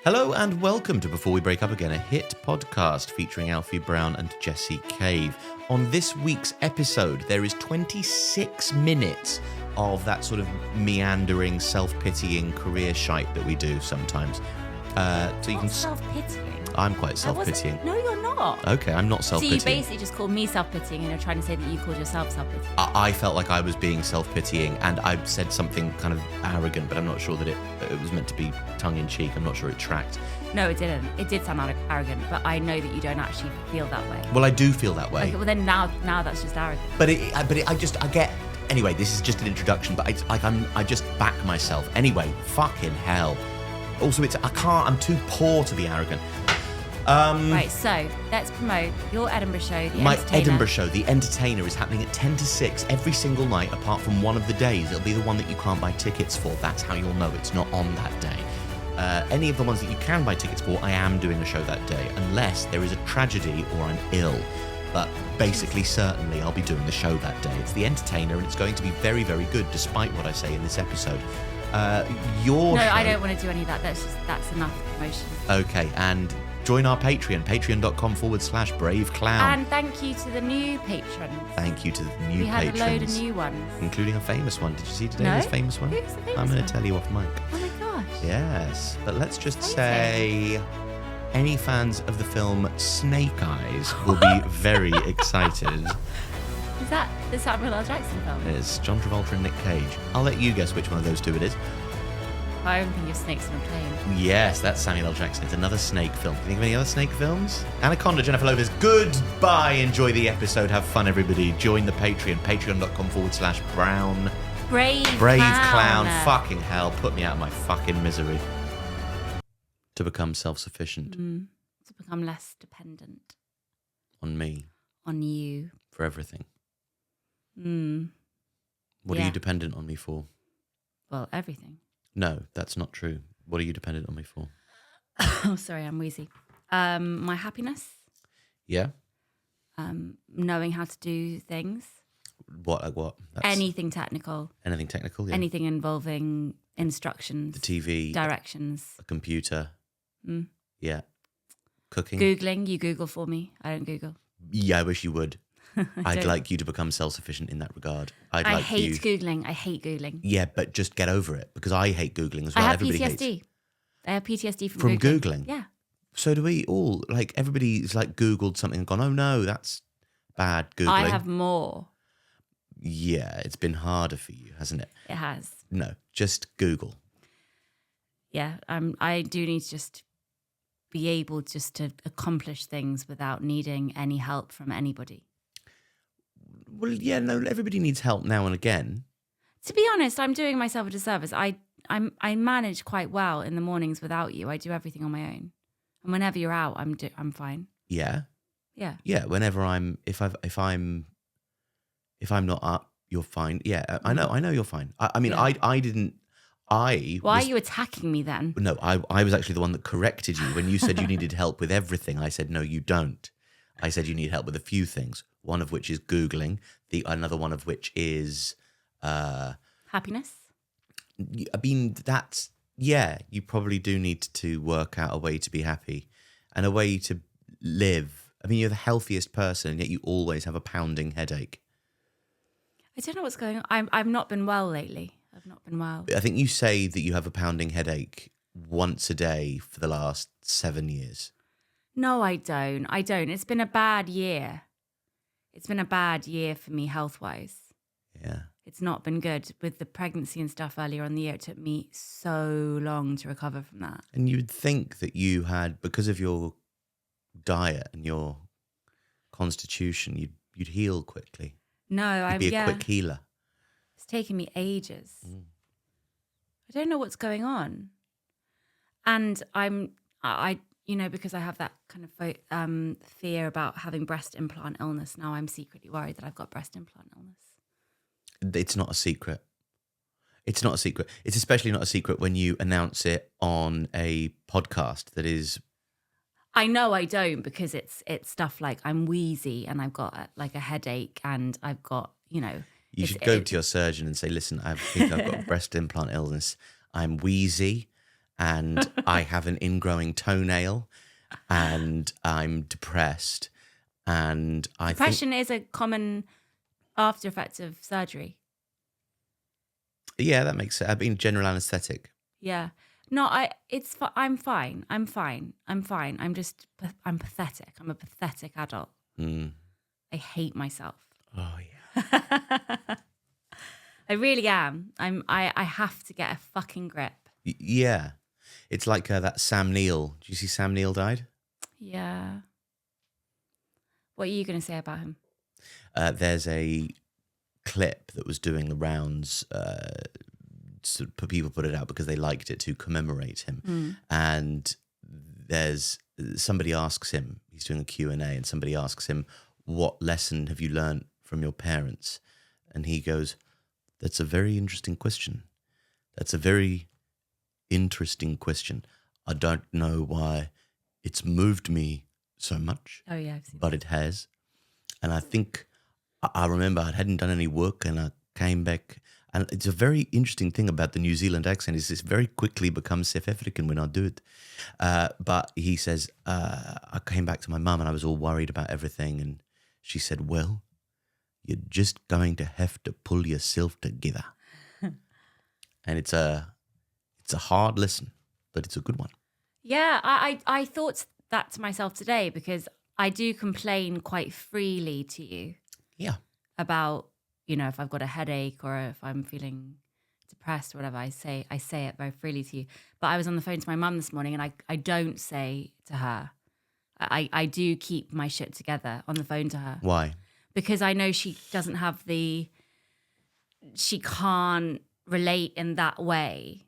Hello and welcome to Before We Break Up Again, a hit podcast featuring Alfie Brown and Jessie Cave. On this week's episode, there is 26 minutes of that sort of meandering, self-pitying career shite that we do sometimes. So you can self-pitying? I'm quite self-pitying. No, you're not. Okay, I'm not self-pitying. So you basically just called me self-pitying and you're trying to say that you called yourself self-pitying. I felt like I was being self-pitying and I said something kind of arrogant, but I'm not sure that it was meant to be tongue-in-cheek. I'm not sure it tracked. No, it didn't. It did sound arrogant, but I know that you don't actually feel that way. Well, I do feel that way. Okay, well then now that's just arrogant. Anyway, this is just an introduction, but I just back myself. Anyway, fucking hell. Also, I'm too poor to be arrogant. Right, so let's promote your Edinburgh show, The My Entertainer. Edinburgh show, The Entertainer, is happening at 10 to 6 every single night, apart from one of the days. It'll be the one that you can't buy tickets for. That's how you'll know it's not on that day. Any of the ones that you can buy tickets for, I am doing a show that day, unless there is a tragedy or I'm ill. But basically, certainly, I'll be doing the show that day. It's The Entertainer, and it's going to be very, very good, despite what I say in this episode. No, show, I don't want to do any of that. That's enough promotion. Okay, and join our Patreon, patreon.com/braveclown. And thank you to the new patrons. Thank you to the new patrons. We had a load of new ones. Including a famous one. Did you see today No? this famous one? Who's the famous I'm going one? to tell you off mic. Oh my gosh. Yes, but let's just Amazing. say any fans of the film Snake Eyes will be very excited. Is that the Samuel L. Jackson film? It's John Travolta and Nick Cage. I'll let you guess which one of those two it is. I don't think of Snakes on a Plane. Yes, that's Samuel L. Jackson. It's another snake film. Can you think of any other snake films? Anaconda, Jennifer Lopez. Goodbye. Enjoy the episode. Have fun, everybody. Join the Patreon. Patreon.com/brown. Brave Clown. Fucking hell. Put me out of my fucking misery. To become self-sufficient. To become less dependent On me. on you. For everything. What are Yeah. you dependent on me for? Well, everything. No, that's not true. What are you dependent on me for? Oh, sorry, I'm wheezy. My happiness. Yeah? Knowing how to do things. What? Like what? Anything technical. Anything technical? Yeah. Anything involving instructions. The TV. Directions. A computer. Yeah. Cooking. Googling. You Google for me. I don't Google. Yeah, I wish you would. I'd don't. like you to become self-sufficient in that regard. I hate Googling. I hate Googling. Yeah, but just get over it, because I hate Googling as well. I have Everybody PTSD. hates. I have PTSD From Googling? Yeah. So do we all. Like, everybody's like Googled something and gone, oh no, that's bad Googling. I have more. Yeah, it's been harder for you, hasn't it? It has. No, just Google. Yeah. I do need to just be able just to accomplish things without needing any help from anybody. Well, yeah, no, everybody needs help now and again. To be honest, I'm doing myself a disservice. I manage quite well in the mornings without you. I do everything on my own, and whenever you're out, I'm fine. Yeah, Yeah. yeah. Whenever if I'm not up, you're fine. Yeah, I know you're fine. I mean, Yeah. I didn't. Why are you attacking me then? No, I was actually the one that corrected you when you said you needed help with everything. I said no, you don't. I said you need help with a few things. One of which is Googling. Another one of which is Happiness. I mean, you probably do need to work out a way to be happy and a way to live. I mean, you're the healthiest person, and yet you always have a pounding headache. I don't know what's going on. I've not been well lately. I've not been well. I think you say that you have a pounding headache once a day for the last 7 years. No, I don't. It's been a bad year. It's been a bad year for me health-wise. Yeah. It's not been good. With the pregnancy and stuff earlier on in the year, it took me so long to recover from that. And you'd think that you had, because of your diet and your constitution, you'd heal quickly. No, You'd be a quick healer. It's taken me ages. I don't know what's going on. And I because I have that kind of fear about having breast implant illness, now I'm secretly worried that I've got breast implant illness. It's not a secret. It's not a secret. It's especially not a secret when you announce it on a podcast that is... I know I don't, because it's stuff like I'm wheezy and I've got like a headache and I've got, You should go to your surgeon and say, listen, I think I've got breast implant illness. I'm wheezy and I have an ingrowing toenail, and I'm depressed, and Depression is a common after effect of surgery. Yeah, that makes sense. I've been general anaesthetic. Yeah. No, I'm fine. I'm fine. I'm pathetic. I'm a pathetic adult. I hate myself. Oh yeah. I really am. I have to get a fucking grip. Yeah. It's like that Sam Neill. Did you see Sam Neill died? Yeah. What are you going to say about him? There's a clip that was doing the rounds. So people put it out because they liked it to commemorate him. And there's somebody asks him, he's doing a Q&A, and somebody asks him, what lesson have you learned from your parents? And he goes, that's a very interesting question. That's a very interesting question. I don't know why it's moved me so much. Oh, yeah, I've seen but it has. And I think, I remember I hadn't done any work and I came back. And it's a very interesting thing about the New Zealand accent is this very quickly becomes South African when I do it. But he says, I came back to my mum and I was all worried about everything. And she said, well, you're just going to have to pull yourself together. And it's a hard lesson, but it's a good one. Yeah, I thought that to myself today because I do complain quite freely to you. Yeah. About, if I've got a headache or if I'm feeling depressed or whatever, I say it very freely to you. But I was on the phone to my mum this morning and I don't say to her. I do keep my shit together on the phone to her. Why? Because I know she doesn't have she can't relate in that way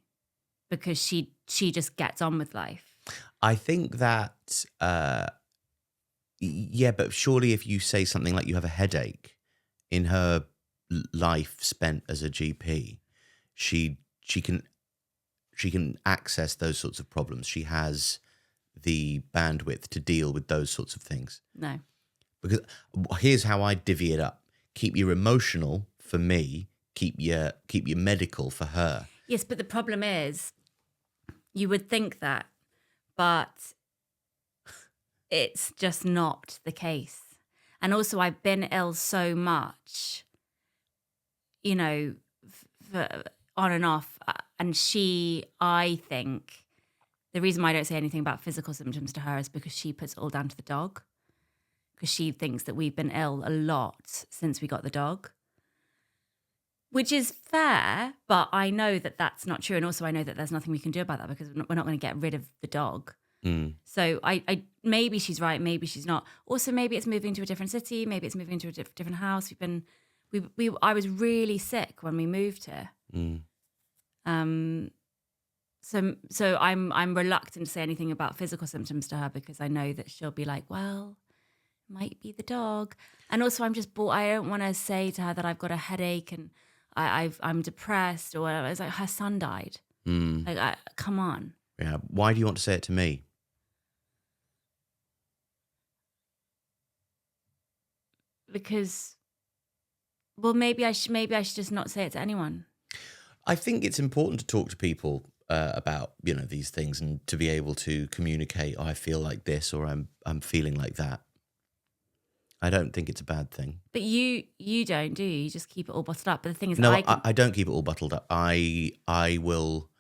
because she just gets on with life. I think that, yeah, but surely if you say something like you have a headache, in her life spent as a GP, she can access those sorts of problems. She has the bandwidth to deal with those sorts of things. No. Because here's how I divvy it up. Keep your emotional for me, keep your medical for her. Yes, but the problem is you would think that, but it's just not the case. And also I've been ill so much, on and off. And I think, the reason why I don't say anything about physical symptoms to her is because she puts it all down to the dog. Because she thinks that we've been ill a lot since we got the dog. Which is fair, but I know that that's not true. And also I know that there's nothing we can do about that because we're not going to get rid of the dog. So I maybe she's right, maybe she's not. Also, maybe it's moving to a different city, maybe it's moving to a different house. I was really sick when we moved here. So I'm reluctant to say anything about physical symptoms to her because I know that she'll be like, well, it might be the dog. And also I'm just bored. I don't want to say to her that I've got a headache and I'm depressed or whatever. It's like her son died. Like, come on. Yeah. Why do you want to say it to me? Because, well, maybe I should just not say it to anyone. I think it's important to talk to people about these things and to be able to communicate. I feel like this, or I'm feeling like that. I don't think it's a bad thing. But you don't, do you? You just keep it all bottled up. But the thing is, no, I don't keep it all bottled up. I will.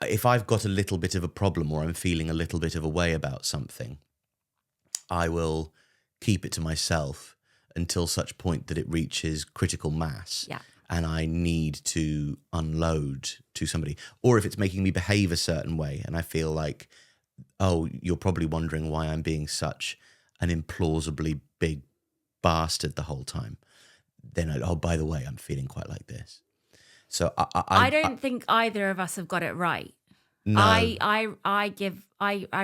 If I've got a little bit of a problem or I'm feeling a little bit of a way about something, I will keep it to myself until such point that it reaches critical mass. Yeah. And I need to unload to somebody. Or if it's making me behave a certain way and I feel like, oh, you're probably wondering why I'm being such an implausibly big bastard the whole time, then oh, by the way, I'm feeling quite like this. So I don't think either of us have got it right. No. I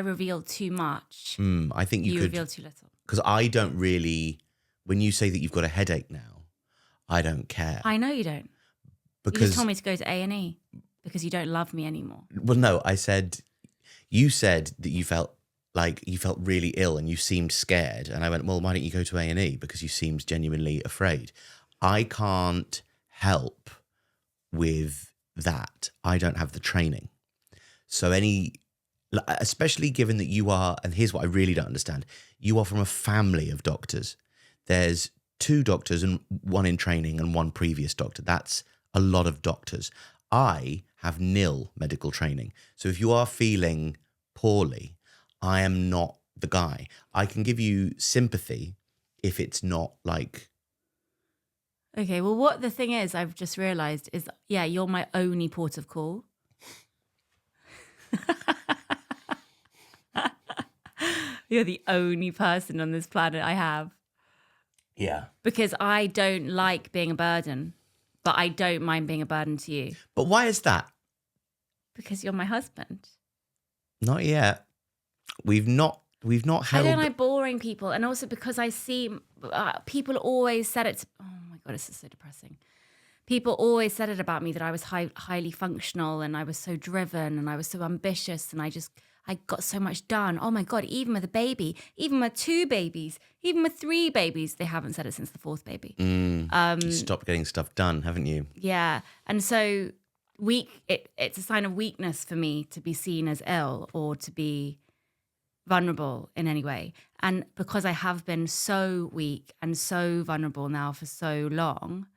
reveal too much. I think you could reveal too little. Because I don't really, when you say that you've got a headache now, I don't care. I know you don't. Because you just told me to go to A&E because you don't love me anymore. Well, no, you said that you felt really ill and you seemed scared. And I went, well, why don't you go to A&E? Because you seemed genuinely afraid. I can't help with that. I don't have the training. So especially given that you are, and here's what I really don't understand, you are from a family of doctors. There's 2 doctors and 1 in training and 1 previous doctor. That's a lot of doctors. I have nil medical training. So if you are feeling poorly, I am not the guy. I can give you sympathy if it's not like... Okay, well, what the thing is, I've just realised is, yeah, you're my only port of call. You're the only person on this planet I have. Yeah. Because I don't like being a burden, but I don't mind being a burden to you. But why is that? Because you're my husband. Not yet. We've not held... I don't like boring people. And also because I see people always said it. Oh my God, this is so depressing. People always said it about me that I was highly functional and I was so driven and I was so ambitious and I got so much done. Oh my God, even with a baby, even with 2 babies, even with 3 babies, they haven't said it since the 4th baby. You stopped getting stuff done, haven't you? Yeah. And so it's a sign of weakness for me to be seen as ill or to be vulnerable in any way. And because I have been so weak and so vulnerable now for so long,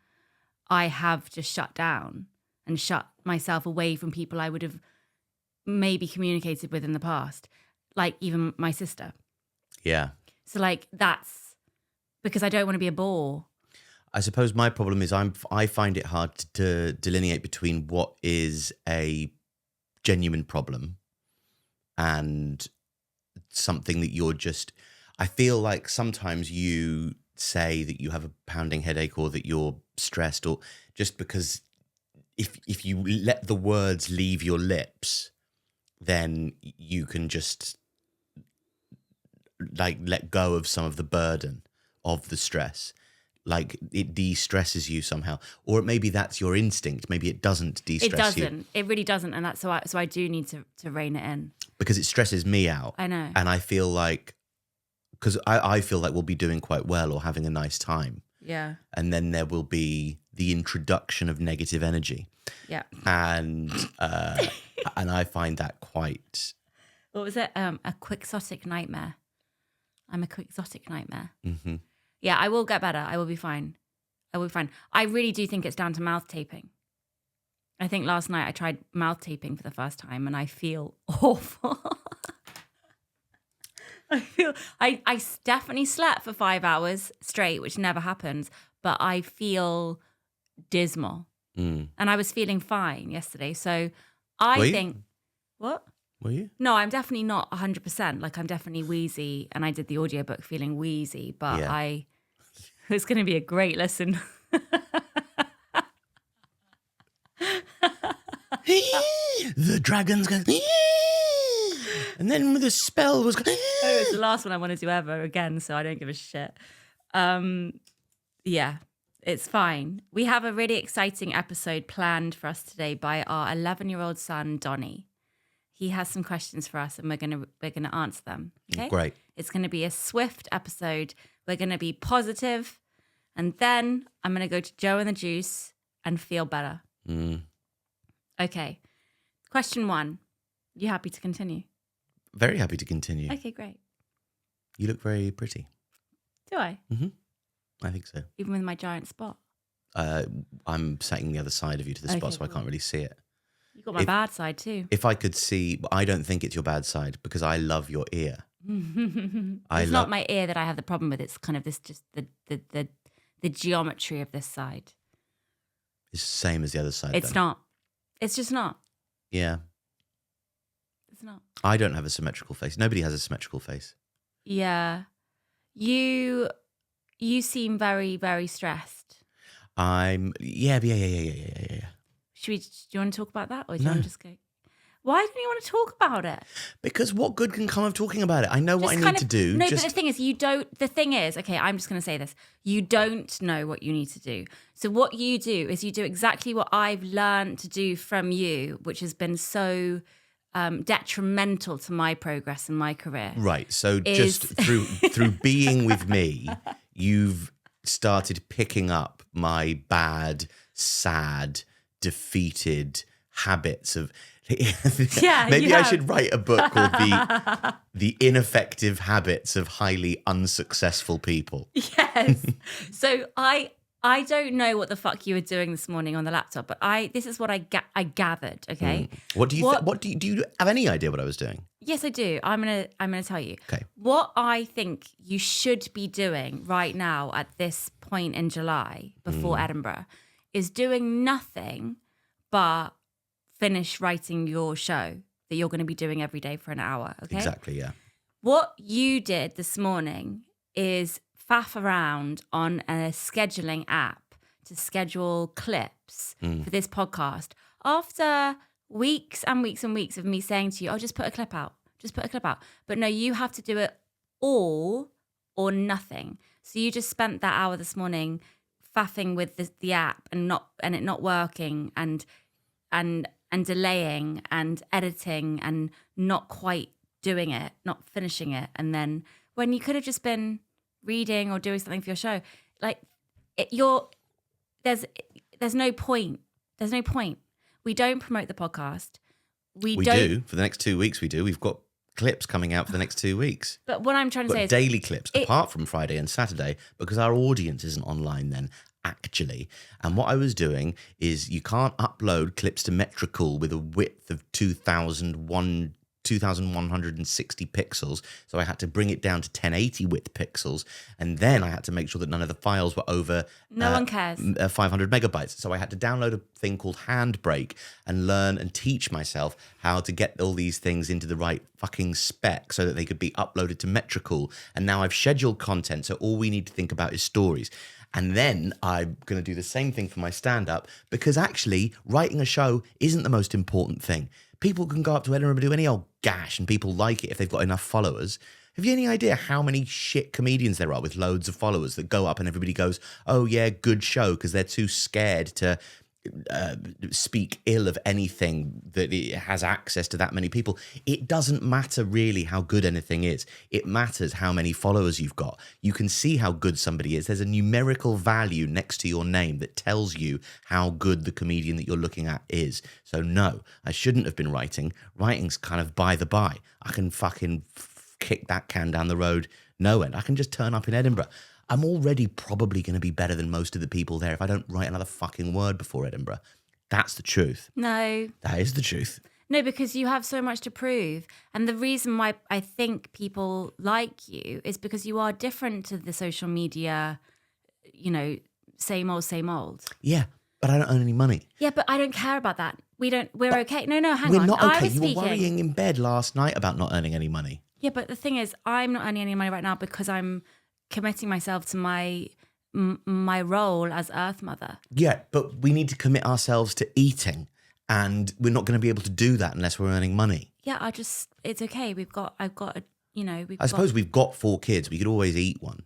I have just shut down and shut myself away from people I would have maybe communicated with in the past, like even my sister. Yeah. So like that's because I don't want to be a bore. I suppose my problem is I find it hard to delineate between what is a genuine problem and something that you're just... I feel like sometimes you say that you have a pounding headache or that you're stressed, or just because if you let the words leave your lips, then you can just like let go of some of the burden of the stress. Like it de-stresses you somehow. Or maybe that's your instinct. Maybe it doesn't de-stress you. It doesn't. It really doesn't. And that's so I do need to rein it in. Because it stresses me out. I know. And I feel like, because I feel like we'll be doing quite well or having a nice time. Yeah. And then there will be the introduction of negative energy. Yeah. And and I find that quite... What was it? A quixotic nightmare. I'm a quixotic nightmare. Mm-hmm. Yeah, I will get better. I will be fine. I will be fine. I really do think it's down to mouth taping. I think last night I tried mouth taping for the first time and I feel awful. I definitely slept for 5 hours straight, which never happens, but I feel dismal. And I was feeling fine yesterday. So I think... What? Were you? No, I'm definitely not 100%. Like, I'm definitely wheezy, and I did the audiobook feeling wheezy, but yeah. It's going to be a great listen. The dragon's going... And then the spell was... It's the last one I want to do ever again, so I don't give a shit. Yeah, it's fine. We have a really exciting episode planned for us today by our 11-year-old son, Donnie. He has some questions for us and we're gonna answer them. Okay? Great. It's gonna be a swift episode. We're gonna be positive, and then I'm gonna go to Joe and the Juice and feel better. Okay. Question 1. You happy to continue? Very happy to continue. Okay, great. You look very pretty. Do I? Mm-hmm. I think so. Even with my giant spot? I'm sat on the other side of you to the spot, so I can't really see it. You got my bad side too. If I could see, I don't think it's your bad side because I love your ear. It's not my ear that I have the problem with. It's kind of this, just the geometry of this side. It's the same as the other side. It's not. It's just not. Yeah. It's not. I don't have a symmetrical face. Nobody has a symmetrical face. Yeah. You seem very, very stressed. Yeah. Do you want to talk about that, or do you want to just go? Why don't you want to talk about it? Because what good can come of talking about it? I know what I need to do. No, but the thing is, okay, I'm just going to say this. You don't know what you need to do. So what you do is you do exactly what I've learned to do from you, which has been so detrimental to my progress in my career. Right. So just through being with me, you've started picking up my bad, sad, defeated habits of Yeah, Maybe you I have. should write a book called The Ineffective Habits of Highly Unsuccessful People. Yes. So I don't know what the fuck you were doing this morning on the laptop, but this is what I gathered. Okay. What do you do you have any idea what I was doing? Yes, I do. I'm gonna tell you. Okay. What I think you should be doing right now at this point in July before Edinburgh is doing nothing but finish writing your show that you're going to be doing every day for an hour. Okay. Exactly. Yeah. What you did this morning is faff around on a scheduling app to schedule clips for this podcast after weeks and weeks and weeks of me saying to you, oh, just put a clip out. Just put a clip out. But no, you have to do it all or nothing. So you just spent that hour this morning faffing with the app and it not working and delaying and editing and not quite doing it, not finishing it. And then when you could have just been reading or doing something for your show, like there's no point. There's no point. We don't promote the podcast. We do. For the next 2 weeks, we do. We've got clips coming out for the next 2 weeks. But what I'm trying to say is daily clips, apart from Friday and Saturday, because our audience isn't online then, actually. And what I was doing is you can't upload clips to Metrical with a width of 2,160 pixels. So I had to bring it down to 1080 width pixels. And then I had to make sure that none of the files were over no one cares. 500 megabytes. So I had to download a thing called Handbrake and learn and teach myself how to get all these things into the right fucking spec so that they could be uploaded to Metrical. And now I've scheduled content. So all we need to think about is stories. And then I'm going to do the same thing for my stand-up because actually writing a show isn't the most important thing. People can go up to Edinburgh and do any old gash and people like it if they've got enough followers. Have you any idea how many shit comedians there are with loads of followers that go up and everybody goes, oh yeah, good show, because they're too scared to speak ill of anything that it has access to that many people? It doesn't matter really how good anything is. It matters how many followers you've got. You can see how good somebody is. There's a numerical value next to your name that tells you how good the comedian that you're looking at is. So no, I shouldn't have been writing. Writing's kind of by the by. I can fucking kick that can down the road no end. I can just turn up in Edinburgh. I'm already probably going to be better than most of the people there if I don't write another fucking word before Edinburgh. That's the truth. No. That is the truth. No, because you have so much to prove. And the reason why I think people like you is because you are different to the social media, same old. Yeah, but I don't earn any money. Yeah, but I don't care about that. We're okay. No, hang on. We're not okay. I was You were speaking. worrying in bed last night about not earning any money. Yeah, but the thing is, I'm not earning any money right now because I'm committing myself to my role as Earth Mother. Yeah, but we need to commit ourselves to eating, and we're not going to be able to do that unless we're earning money. Yeah, it's okay. I suppose we've got 4 kids. We could always eat one.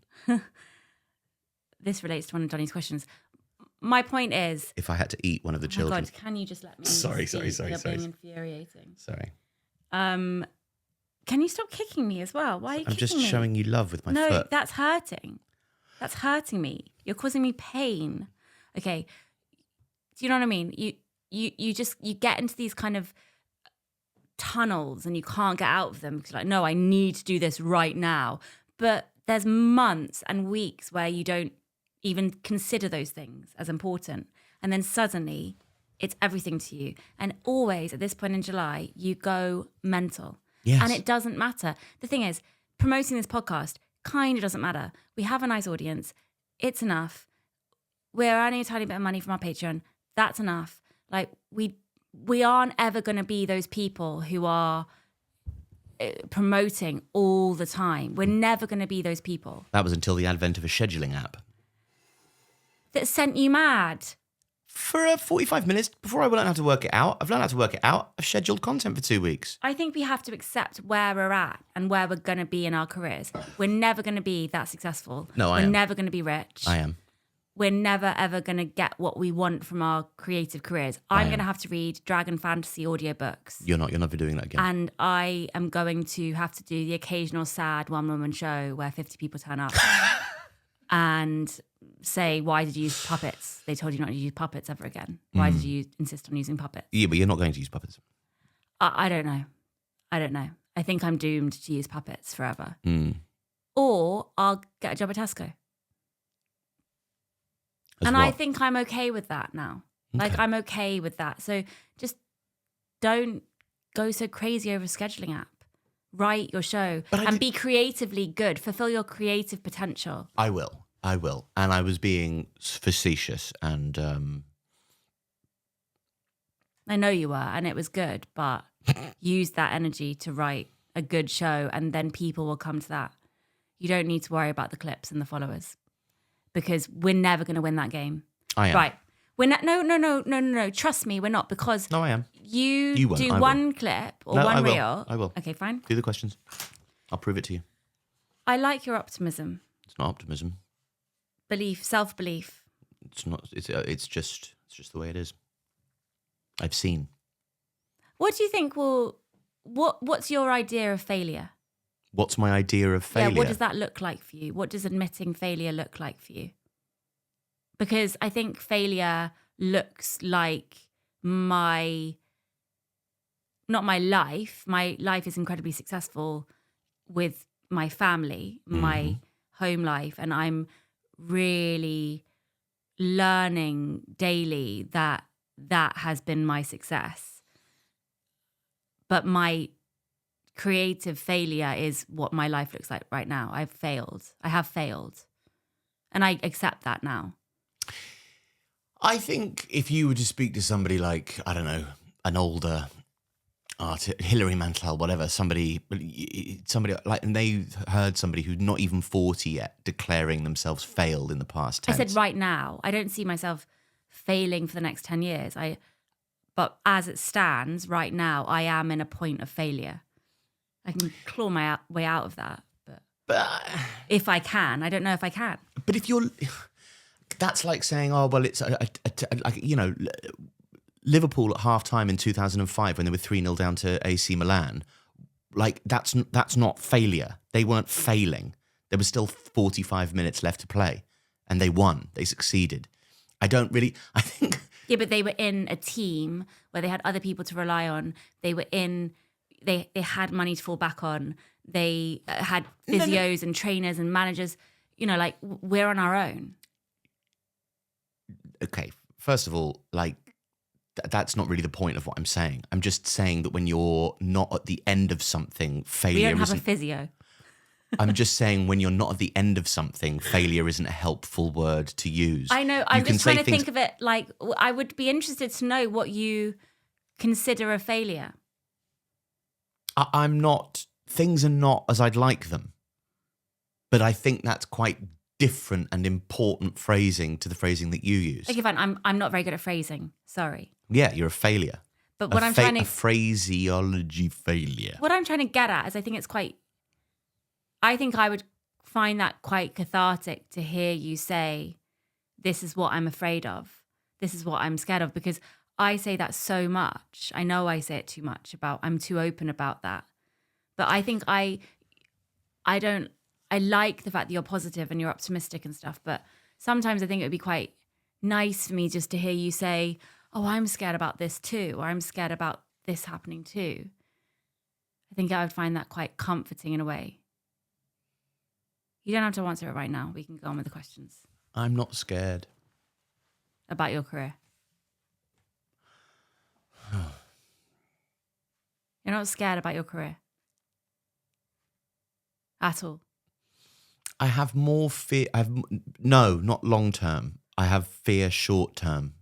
This relates to one of Donnie's questions. My point is, if I had to eat one of the children. God, can you just let me? Sorry. You're being infuriating. Sorry. Can you stop kicking me as well? Why are you kicking me? I'm just showing you love with my foot. No, that's hurting. That's hurting me. You're causing me pain. Okay. Do you know what I mean? You get into these kind of tunnels and you can't get out of them because you're like, no, I need to do this right now. But there's months and weeks where you don't even consider those things as important. And then suddenly it's everything to you. And always at this point in July, you go mental. Yes. And it doesn't matter. The thing is, promoting this podcast kind of doesn't matter. We have a nice audience. It's enough. We're earning a tiny bit of money from our Patreon. That's enough. Like, we aren't ever going to be those people who are promoting all the time. We're never going to be those people. That was until the advent of a scheduling app. That sent you mad. For 45 minutes before I learned how to work it out. I've learned how to work it out. I've scheduled content for 2 weeks. I think we have to accept where we're at and where we're going to be in our careers. We're never going to be that successful. No, I am. We're never going to be rich. I am. We're never, ever going to get what we want from our creative careers. I'm going to have to read Dragon Fantasy audiobooks. You're not. You're never doing that again. And I am going to have to do the occasional sad one-woman show where 50 people turn up and say, why did you use puppets? They told you not to use puppets ever again. Why did you insist on using puppets? Yeah, but you're not going to use puppets. I don't know. I don't know. I think I'm doomed to use puppets forever. Mm. Or I'll get a job at Tesco. As And what? I think I'm okay with that now. Like, Okay. I'm okay with that. So just don't go so crazy over a scheduling app. Write your show and be creatively good. Fulfill your creative potential. I will. And I was being facetious and... I know you were, and it was good, but use that energy to write a good show, and then people will come to that. You don't need to worry about the clips and the followers, because we're never going to win that game. I am. Right. We're not, no. Trust me, we're not, because No, I am. you won't. do I one clip or No, one I will. reel. I will. Okay, fine. Do the questions. I'll prove it to you. I like your optimism, It's not optimism. belief, self-belief. It's not. It's just the way it is. I've seen. What do you think what's your idea of failure? What's my idea of failure? Yeah, what does that look like for you? What does admitting failure look like for you? Because I think failure looks like not my life. My life is incredibly successful with my family, my home life, and I'm really learning daily that has been my success. But my creative failure is what my life looks like right now. I have failed. And I accept that now. I think if you were to speak to somebody like, I don't know, an older artist, Hilary Mantel, whatever, somebody like, and they heard somebody who's not even 40 yet declaring themselves failed in the past tense. I said right now. I don't see myself failing for the next 10 years. But as it stands right now, I am in a point of failure. I can claw my way out of that, but if I can, I don't know if I can. But if you're, that's like saying, oh well, it's like, you know, Liverpool at half time in 2005 when they were 3-0 down to AC Milan. Like that's not failure. They weren't failing. There was still 45 minutes left to play, and they won. They succeeded. I think. Yeah, but they were in a team where they had other people to rely on. They had money to fall back on. They had physios and trainers and managers. You know, like, we're on our own. Okay, first of all, like, that's not really the point of what I'm saying. I'm just saying that when you're not at the end of something, failure We don't have isn't... a physio. I'm just saying when you're not at the end of something, failure isn't a helpful word to use. I know. I'm just trying to things... think of it like, I would be interested to know what you consider a failure. I'm not... Things are not as I'd like them. But I think that's quite different and important phrasing to the phrasing that you use. Okay, fine. I'm not very good at phrasing. Sorry. Yeah, you're a failure. But what I'm trying to... A phraseology failure. What I'm trying to get at is I think I would find that quite cathartic to hear you say, this is what I'm afraid of. This is what I'm scared of, because I say that so much. I know I say it too much I'm too open about that. But I think I like the fact that you're positive and you're optimistic and stuff. But sometimes I think it would be quite nice for me just to hear you say, oh, I'm scared about this too, or I'm scared about this happening too. I think I would find that quite comforting in a way. You don't have to answer it right now. We can go on with the questions. I'm not scared. About your career. You're not scared about your career. At all. I have more fear. No, not long term. I have fear short term.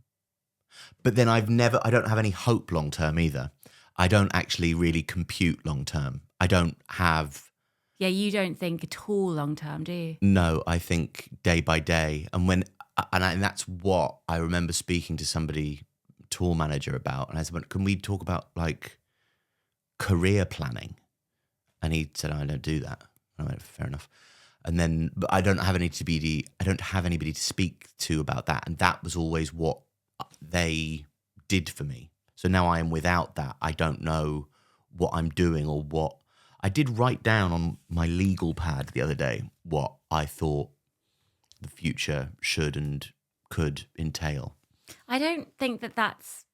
But then I don't have any hope long term either. I don't actually really compute long term. I don't have... Yeah, you don't think at all long term, do you? No, I think day by day. And that's what I remember speaking to somebody, tour manager, about. And I said, can we talk about like career planning? And he said, I don't do that. I went, fair enough. And then, but I don't have anybody to speak to about that. And that was always what they did for me. So now I am without that. I don't know what I'm doing or what... I did write down on my legal pad the other day what I thought the future should and could entail. I don't think that that's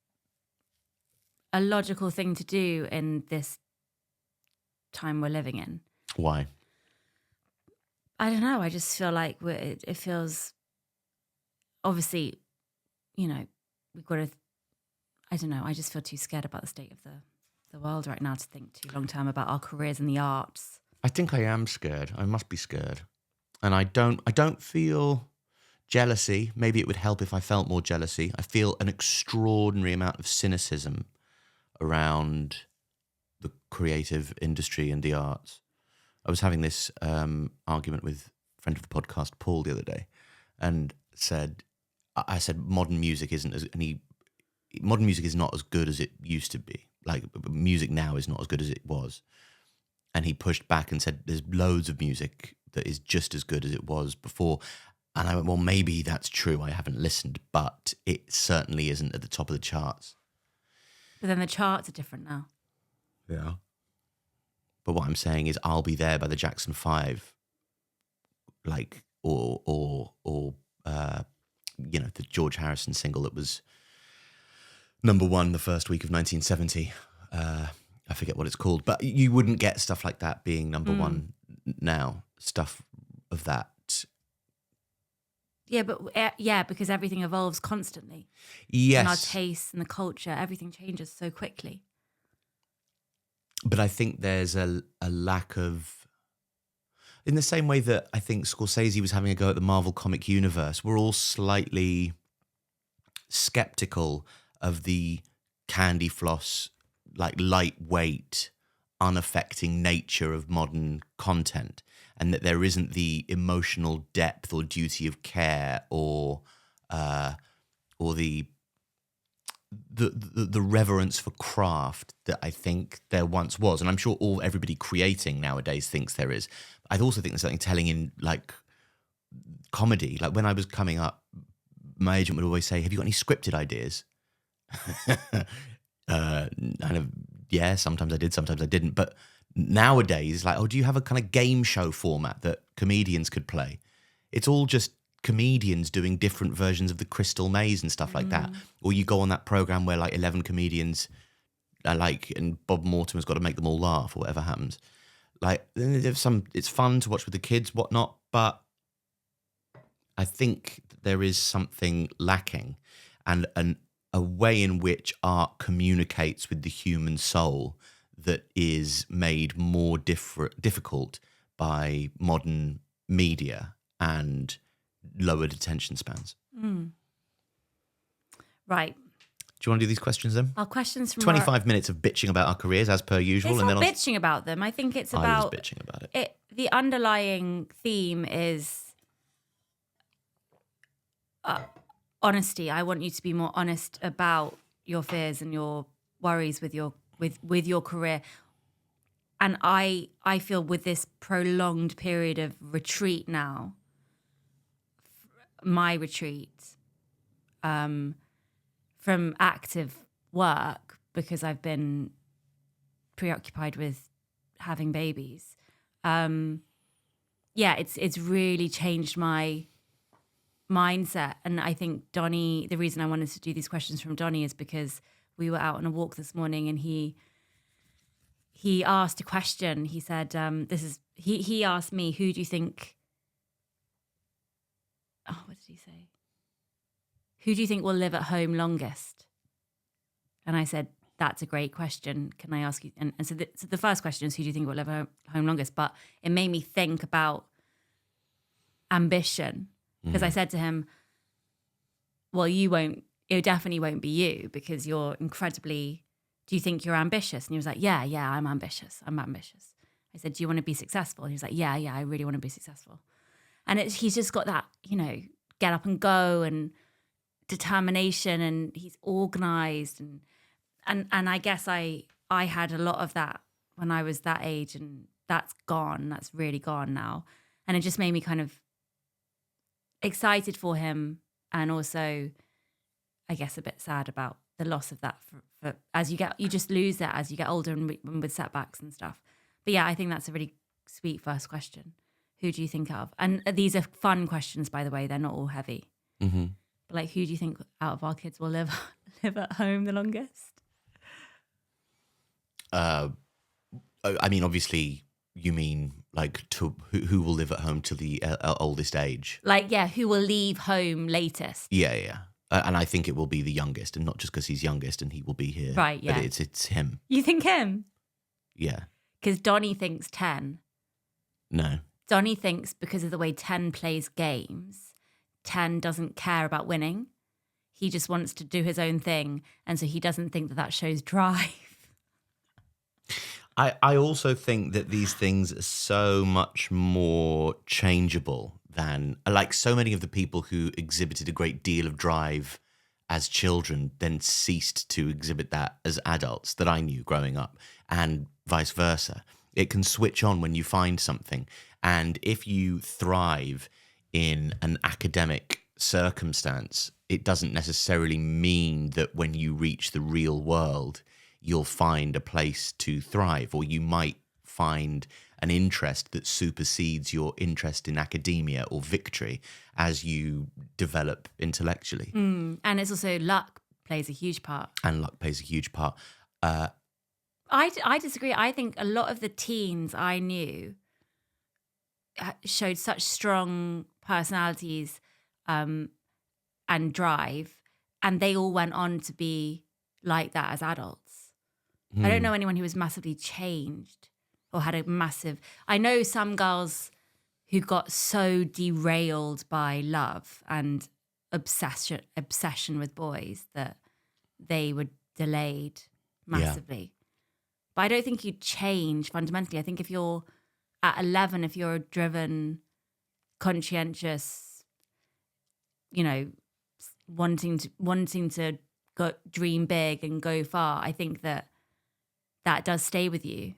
a logical thing to do in this time we're living in. Why? I don't know. I just feel like it feels, obviously, you know, we've got to, I don't know. I just feel too scared about the state of the world right now to think too long term about our careers in the arts. I think I am scared. I must be scared. And I don't feel jealousy. Maybe it would help if I felt more jealousy. I feel an extraordinary amount of cynicism around the creative industry and the arts. I was having this argument with a friend of the podcast, Paul, the other day, and I said modern music isn't as modern music is not as good as it used to be. Like, music now is not as good as it was. And he pushed back and said, there's loads of music that is just as good as it was before. And I went, well, maybe that's true. I haven't listened, but it certainly isn't at the top of the charts. But then the charts are different now. Yeah. But what I'm saying is, I'll Be There by the Jackson 5, like, or the George Harrison single that was number one the first week of 1970. I forget what it's called, but you wouldn't get stuff like that being number one now. Stuff of that. Yeah, but because everything evolves constantly. Yes. And our tastes and the culture, everything changes so quickly. But I think there's a lack of, in the same way that I think Scorsese was having a go at the Marvel comic universe, we're all slightly skeptical of the candy floss, like lightweight, unaffecting nature of modern content, and that there isn't the emotional depth or duty of care or the reverence for craft that I think there once was. And I'm sure everybody creating nowadays thinks there is. I also think there's something telling in, like, comedy. Like, when I was coming up, my agent would always say, have you got any scripted ideas? Yeah, sometimes I did, sometimes I didn't. But nowadays, like, do you have a kind of game show format that comedians could play? It's all just comedians doing different versions of the Crystal Maze and stuff like that. Or you go on that program where, like, 11 comedians are like, and Bob Mortimer's got to make them all laugh or whatever happens. Like, it's fun to watch with the kids, whatnot, but I think there is something lacking, and a way in which art communicates with the human soul that is made more difficult by modern media and lowered attention spans. Right. Do you want to do these questions then? Our questions from 25 minutes of bitching about our careers as per usual. It's and not then bitching about them. I think it's I about... was bitching about it. The underlying theme is honesty. I want you to be more honest about your fears and your worries with your career. And I feel with this prolonged period of retreat now, my retreat from active work, because I've been preoccupied with having babies. It's really changed my mindset. And I think Donnie, the reason I wanted to do these questions from Donnie is because we were out on a walk this morning and he asked a question. He said, he asked me, who do you think, what did he say? Who do you think will live at home longest? And I said, that's a great question. Can I ask you? And so the first question is, who do you think will live at home longest? But it made me think about ambition. Because I said to him, well, it definitely won't be you because you're incredibly, do you think you're ambitious? And he was like, yeah, I'm ambitious. I said, do you want to be successful? And he was like, yeah, I really want to be successful. And he's just got that, get up and go and determination, and he's organized. And I guess I had a lot of that when I was that age, and that's gone. That's really gone now. And it just made me kind of excited for him, and also, I guess, a bit sad about the loss of that. For as you just lose that as you get older and with setbacks and stuff. But yeah, I think that's a really sweet first question. Who do you think of? And these are fun questions, by the way. They're not all heavy. Mm-hmm. But like, who do you think out of our kids will live at home the longest? I mean, obviously, you mean like who will live at home till the oldest age? Like, yeah, who will leave home latest? Yeah. And I think it will be the youngest, and not just because he's youngest and he will be here. Right, yeah. But it's him. You think him? Yeah. Because Donnie thinks 10. No. Donnie thinks because of the way 10 plays games, 10 doesn't care about winning. He just wants to do his own thing. And so he doesn't think that shows drive. I also think that these things are so much more changeable than, like, so many of the people who exhibited a great deal of drive as children then ceased to exhibit that as adults that I knew growing up, and vice versa. It can switch on when you find something. And if you thrive in an academic circumstance, it doesn't necessarily mean that when you reach the real world, you'll find a place to thrive, or you might find an interest that supersedes your interest in academia or victory as you develop intellectually. And it's also luck plays a huge part. And luck plays a huge part. I disagree. I think a lot of the teens I knew showed such strong personalities and drive, and they all went on to be like that as adults. I don't know anyone who was massively changed or had a massive... I know some girls who got so derailed by love and obsession with boys that they were delayed massively. But I don't think you change fundamentally. I think if you're at 11, if you're a driven, conscientious, wanting to go dream big and go far, I think that does stay with you.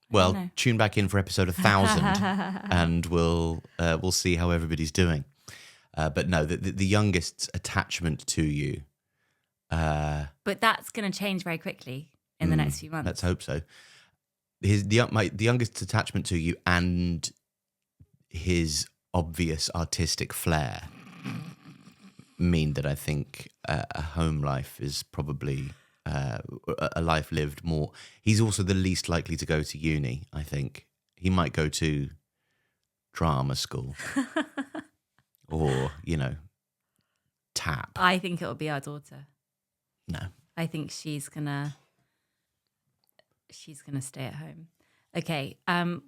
Well, tune back in for episode 1000 and we'll see how everybody's doing. But no, the youngest's attachment to you. But that's going to change very quickly in the next few months. Let's hope so. The youngest's attachment to you and his obvious artistic flair mean that I think a home life is probably a life lived more. He's also the least likely to go to uni, I think. He might go to drama school or, tap. I think it'll be our daughter. No. I think she's gonna stay at home. Okay.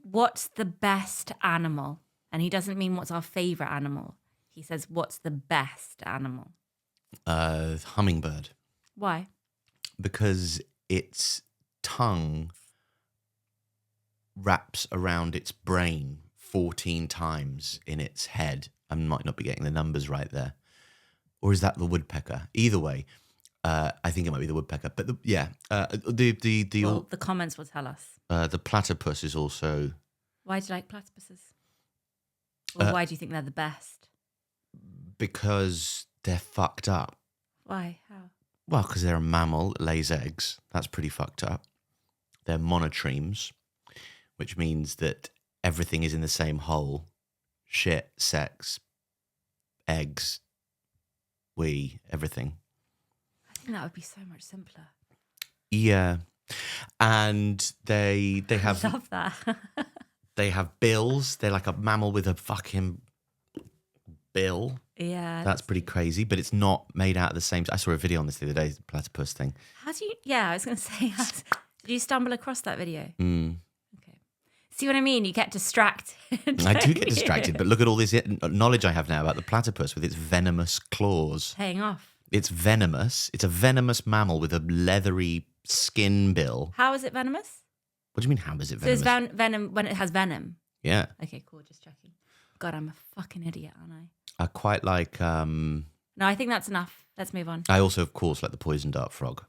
What's the best animal? And he doesn't mean what's our favorite animal. He says, what's the best animal? Hummingbird. Why? Because its tongue wraps around its brain 14 times in its head. I might not be getting the numbers right there. Or is that the woodpecker? Either way, I think it might be the woodpecker. But the comments will tell us. The platypus is also... Why do you like platypuses? Or why do you think they're the best? Because they're fucked up. Why? How? Well, because they're a mammal that lays eggs. That's pretty fucked up. They're monotremes, which means that everything is in the same hole. Shit, sex, eggs, everything. I think that would be so much simpler. Yeah. And they have... I love that. They have bills. They're like a mammal with a fucking bill. Yeah. That's pretty crazy, but it's not made out of the same... I saw a video on this the other day, the platypus thing. How do you... Yeah, I was going to say, did you stumble across that video? Okay. See what I mean? You get distracted. I do get distracted, but look at all this knowledge I have now about the platypus with its venomous claws. Paying off. It's venomous. It's a venomous mammal with a leathery skin bill. How is it venomous? What do you mean, how is it venomous? So it's venom when it has venom? Yeah. Okay, cool. Just checking. God, I'm a fucking idiot, aren't I? I quite like... No, I think that's enough. Let's move on. I also, of course, like the poison dart frog.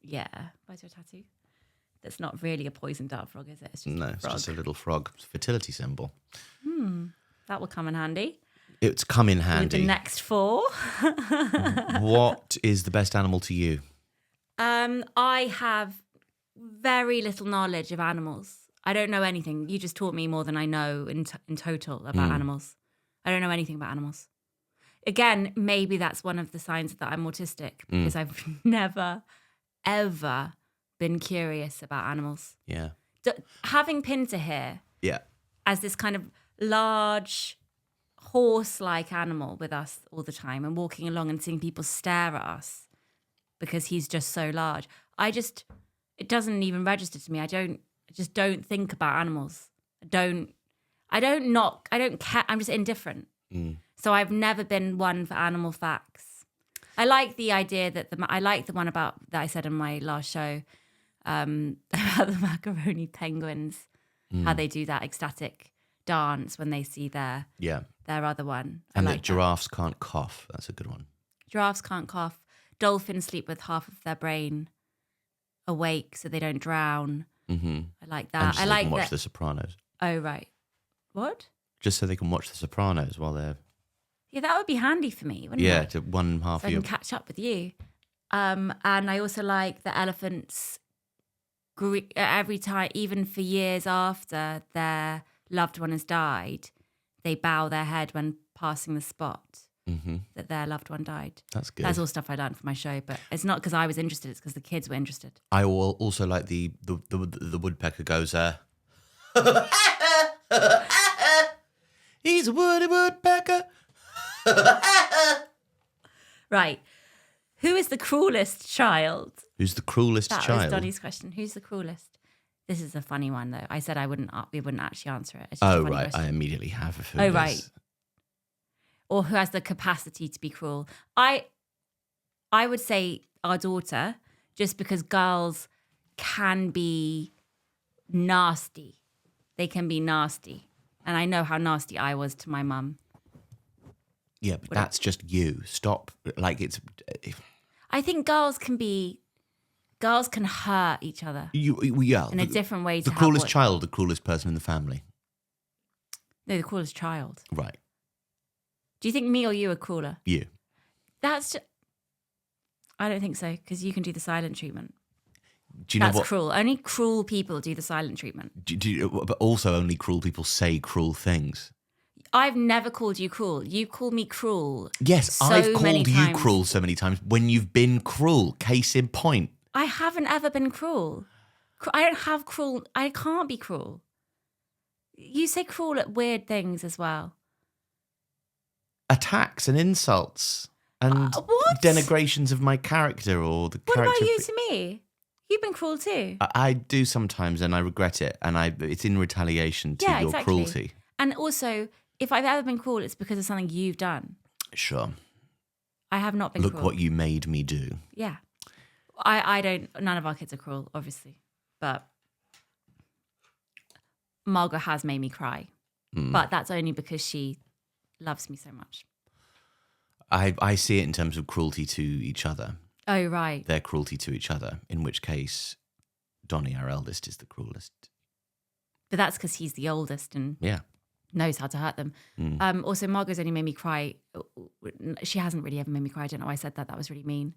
Yeah. Where's your tattoo? That's not really a poison dart frog, is it? It's just No, a it's frog. just a little frog. It's a fertility symbol. That will come in handy. It's come in With handy. the next 4. What is the best animal to you? I have very little knowledge of animals. I don't know anything. You just taught me more than I know in total about animals. I don't know anything about animals. Again, maybe that's one of the signs that I'm autistic because I've never, ever been curious about animals. Yeah. Having Pinter here Yeah. as this kind of large horse-like animal with us all the time and walking along and seeing people stare at us because he's just so large. It doesn't even register to me. I just don't think about animals. I don't care. I'm just indifferent. So I've never been one for animal facts. I like the idea that I like the one about that I said in my last show about the macaroni penguins, how they do that ecstatic dance when they see their other one. And that giraffes can't cough. That's a good one. Giraffes can't cough. Dolphins sleep with half of their brain awake so they don't drown. Mm-hmm. I like that. And just so I they like can watch that. The Sopranos. Oh, right. What? Just so they can watch The Sopranos while they're... Yeah, that would be handy for me, wouldn't it? Yeah, to one half so of I your... can catch up with you. And I also like the elephants every time, even for years after their loved one has died, they bow their head when passing the spot that their loved one died. That's good. That's all stuff I learned from my show, but it's not because I was interested, it's because the kids were interested. I also like the woodpecker goes, he's a woody woodpecker. Right. Who is the cruelest child? Who's the cruelest That child? was Donnie's question. Who's the cruelest? This is a funny one, though. I said we wouldn't actually answer it. It's just a funny right. question. I immediately have a who Oh, does. right. Or who has the capacity to be cruel. I would say our daughter, just because girls can be nasty. They can be nasty. And I know how nasty I was to my mum. Yeah, but that's just you. Stop. Like it's... I think girls can hurt each other in a different way. The cruelest child, the cruelest person in the family. No, the cruelest child. Right. Do you think me or you are crueler? You. I don't think so, because you can do the silent treatment. Do you know That's what? cruel. Only cruel people do the silent treatment. But also only cruel people say cruel things. I've never called you cruel. You call me cruel. Yes, I've called you cruel so many times when you've been cruel. Case in point. I haven't ever been cruel. I don't have cruel. I can't be cruel. You say cruel at weird things as well. Attacks and insults and what? denigrations of my character or the What character. about you to me? You've been cruel too. I do sometimes, and I regret it, and it's in retaliation to your cruelty. And also, if I've ever been cruel, it's because of something you've done. Sure. I have not been Look cruel. what you made me do. Yeah. I don't, none of our kids are cruel, obviously. But Margot has made me cry. But that's only because she loves me so much. I see it in terms of cruelty to each other. Oh, right. Their cruelty to each other, in which case Donnie, our eldest, is the cruelest. But that's because he's the oldest and knows how to hurt them. Also, Margot's only made me cry. She hasn't really ever made me cry. I don't know why I said that. That was really mean.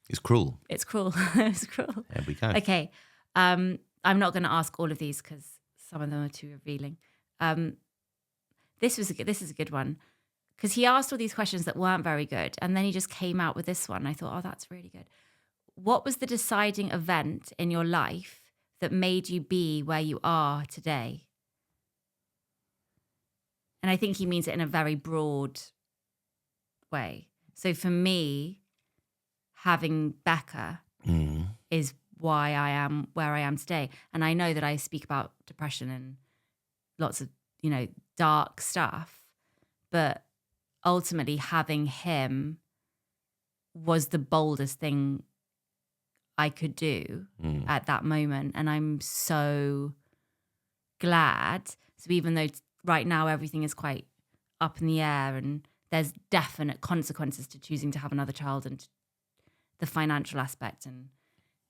It's cruel. It's cruel. It's cruel. There we go. Okay. I'm not going to ask all of these because some of them are too revealing. This is a good one. Because he asked all these questions that weren't very good. And then he just came out with this one. I thought, oh, that's really good. What was the deciding event in your life that made you be where you are today? And I think he means it in a very broad way. So for me, having Becca is why I am where I am today. And I know that I speak about depression and lots of, dark stuff. But ultimately having him was the boldest thing I could do at that moment. And I'm so glad. So even though right now everything is quite up in the air and there's definite consequences to choosing to have another child and the financial aspect and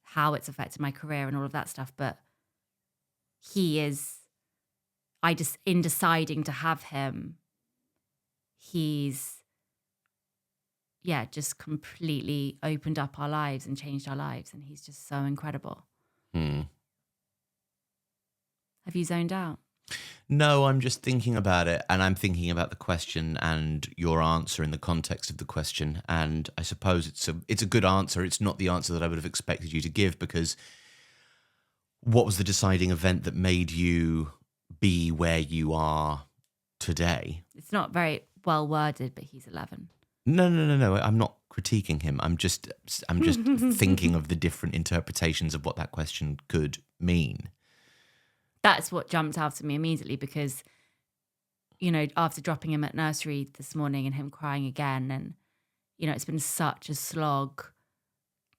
how it's affected my career and all of that stuff. But in deciding to have him, he's just completely opened up our lives and changed our lives, and he's just so incredible. Have you zoned out? No, I'm just thinking about it, and I'm thinking about the question and your answer in the context of the question. And I suppose it's a good answer. It's not the answer that I would have expected you to give, because what was the deciding event that made you be where you are today? It's not very well worded, but he's 11. No. I'm not critiquing him. I'm just thinking of the different interpretations of what that question could mean. That's what jumped out to me immediately because, you know, after dropping him at nursery this morning and him crying again, and, you know, it's been such a slog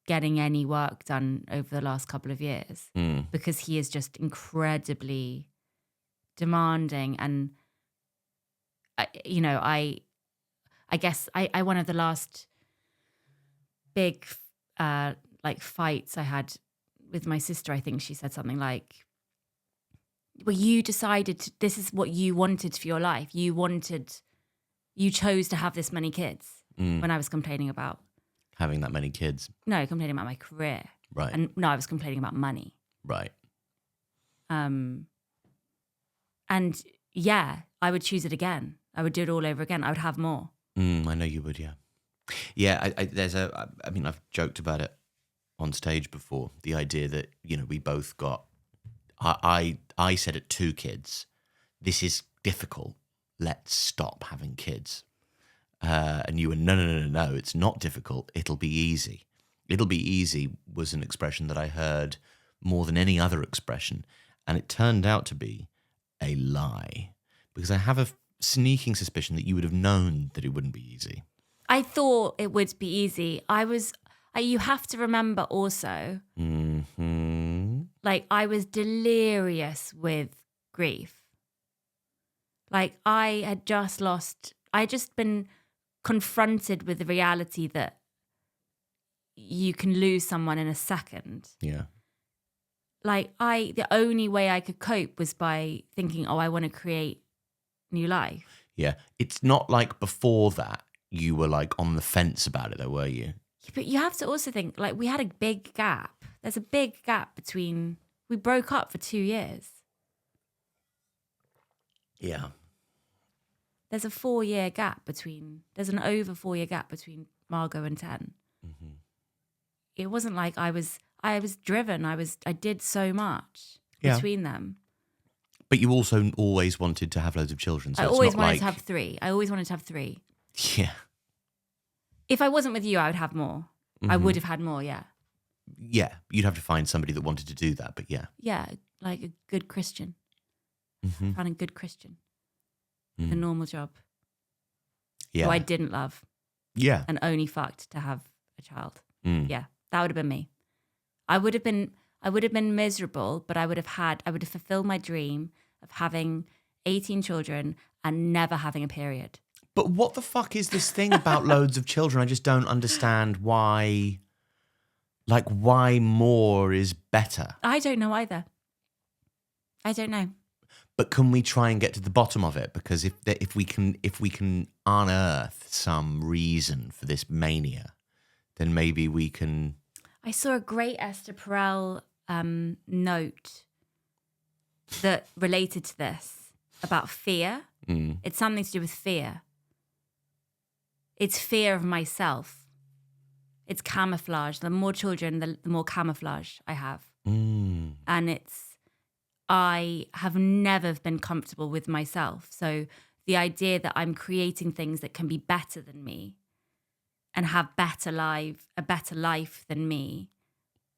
getting any work done over the last couple of years because he is just incredibly demanding. And, you know, I guess I one of the last big, like, fights I had with my sister, I think she said something like, well, you decided this is what you wanted for your life. You chose to have this many kids when I was complaining about having that many kids. No, complaining about my career. Right. And no, I was complaining about money. Right. And yeah, I would choose it again. I would do it all over again. I would have more. I know you would, yeah. Yeah, I mean, I've joked about it on stage before. The idea that, you know, we both got, I said at 2 kids, this is difficult. Let's stop having kids. And you were, no, it's not difficult. It'll be easy. It'll be easy was an expression that I heard more than any other expression. And it turned out to be a lie, because I have a sneaking suspicion that you would have known that it wouldn't be easy. I thought it would be easy. You have to remember also, like, I was delirious with grief. Like, I had just been confronted with the reality that you can lose someone in a second. Yeah. Like, the only way I could cope was by thinking, I want to create new life. Yeah. It's not like before that you were like on the fence about it, though, were you? But you have to also think, like, we had a big gap. There's a big gap between, we broke up for 2 years. Yeah. There's a 4-year gap there's an over 4-year gap between Margot and 10. Mm-hmm. It wasn't like I was driven. I did so much between them. But you also always wanted to have loads of children. So I it's always not wanted like... to have 3. I always wanted to have 3. Yeah. If I wasn't with you, I would have more. I would have had more, yeah. Yeah, you'd have to find somebody that wanted to do that, but yeah. Yeah, like a good Christian. Found a good Christian with a normal job. Yeah. Who I didn't love. Yeah. And only fucked to have a child. Yeah, that would have been me. I would have been miserable, but I would have fulfilled my dream of having 18 children and never having a period. But what the fuck is this thing about loads of children? I just don't understand why more is better. I don't know either. I don't know. But can we try and get to the bottom of it? Because if we can unearth some reason for this mania, then maybe we can. I saw a great Esther Perel note that related to this about fear. It's something to do with fear. It's fear of myself. It's camouflage. The more children, the more camouflage I have. And I have never been comfortable with myself. So the idea that I'm creating things that can be better than me and have a better life than me,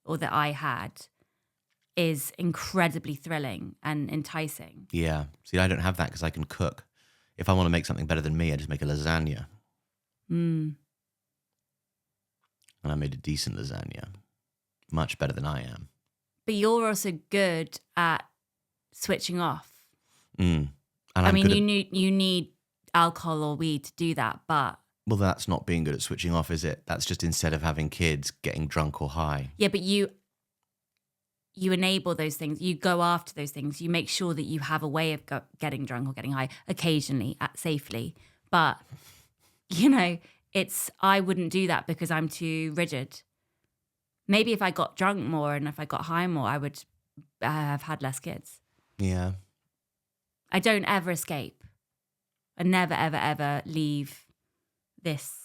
or that I had, is incredibly thrilling and enticing. Yeah. See, I don't have that because I can cook. If I want to make something better than me, I just make a lasagna. And I made a decent lasagna. Much better than I am. But you're also good at switching off. And I mean, you need alcohol or weed to do that, but... Well, that's not being good at switching off, is it? That's just instead of having kids, getting drunk or high. Yeah, but you enable those things. You go after those things. You make sure that you have a way of getting drunk or getting high occasionally, safely. But, you know, I wouldn't do that because I'm too rigid. Maybe if I got drunk more and if I got high more, I would have had less kids. Yeah. I don't ever escape. I never, ever, ever leave this.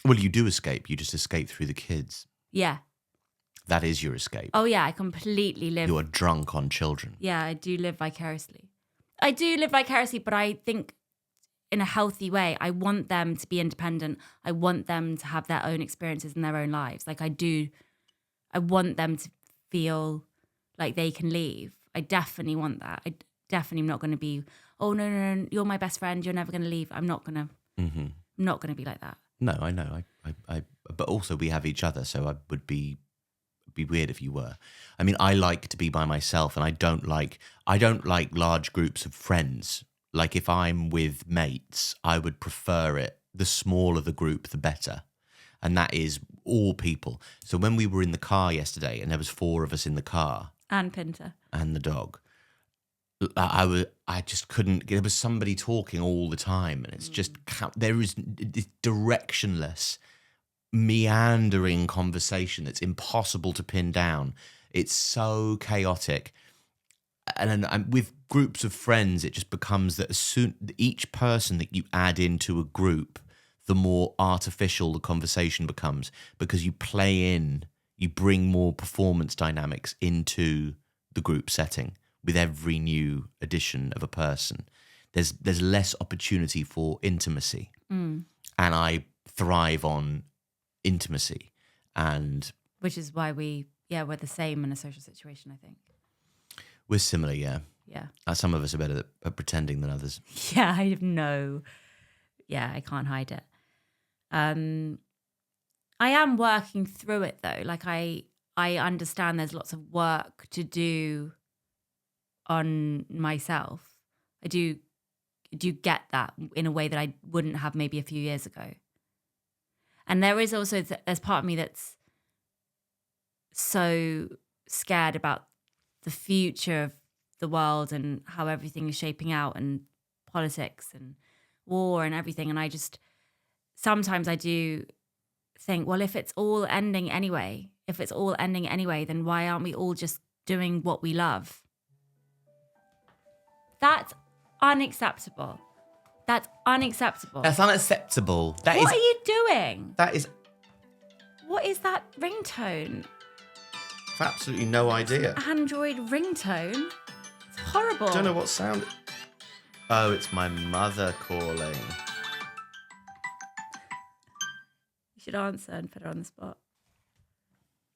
Well, you do escape. You just escape through the kids. Yeah. That is your escape. Oh, yeah, I completely live. You are drunk on children. Yeah, I do live vicariously. I do live vicariously, but I think in a healthy way. I want them to be independent. I want them to have their own experiences in their own lives. Like I do. I want them to feel like they can leave. I definitely want that. I definitely am not going to be, oh, no, you're my best friend. You're never going to leave. I'm not going to. I'm not going to be like that. No, I know. But also we have each other, so I would be weird if you were. I mean, I like to be by myself, and I don't like large groups of friends. Like if I'm with mates, I would prefer it. The smaller the group, the better. And that is all people. So when we were in the car yesterday, and there was 4 of us in the car, And Pinter. and the dog, I just couldn't. There was somebody talking all the time, and it's just there is this directionless, meandering conversation that's impossible to pin down. It's so chaotic, and with groups of friends, it just becomes that as soon each person that you add into a group, the more artificial the conversation becomes, because you bring more performance dynamics into the group setting with every new addition of a person. There's less opportunity for intimacy, and I thrive on intimacy, and which is why we're the same in a social situation, I think. We're similar, yeah. Yeah. Some of us are better at pretending than others. Yeah, I can't hide it. I am working through it though. Like I understand there's lots of work to do on myself. I do get that in a way that I wouldn't have maybe a few years ago. And there is also, there's part of me that's so scared about the future of the world and how everything is shaping out, and politics and war and everything. And sometimes I do think, well, if it's all ending anyway, then why aren't we all just doing what we love? That's unacceptable. That's unacceptable. That's unacceptable. What are you doing? That is... What is that ringtone? I've absolutely no idea. Android ringtone? It's horrible. I don't know what sound... Oh, it's my mother calling. You should answer and put her on the spot.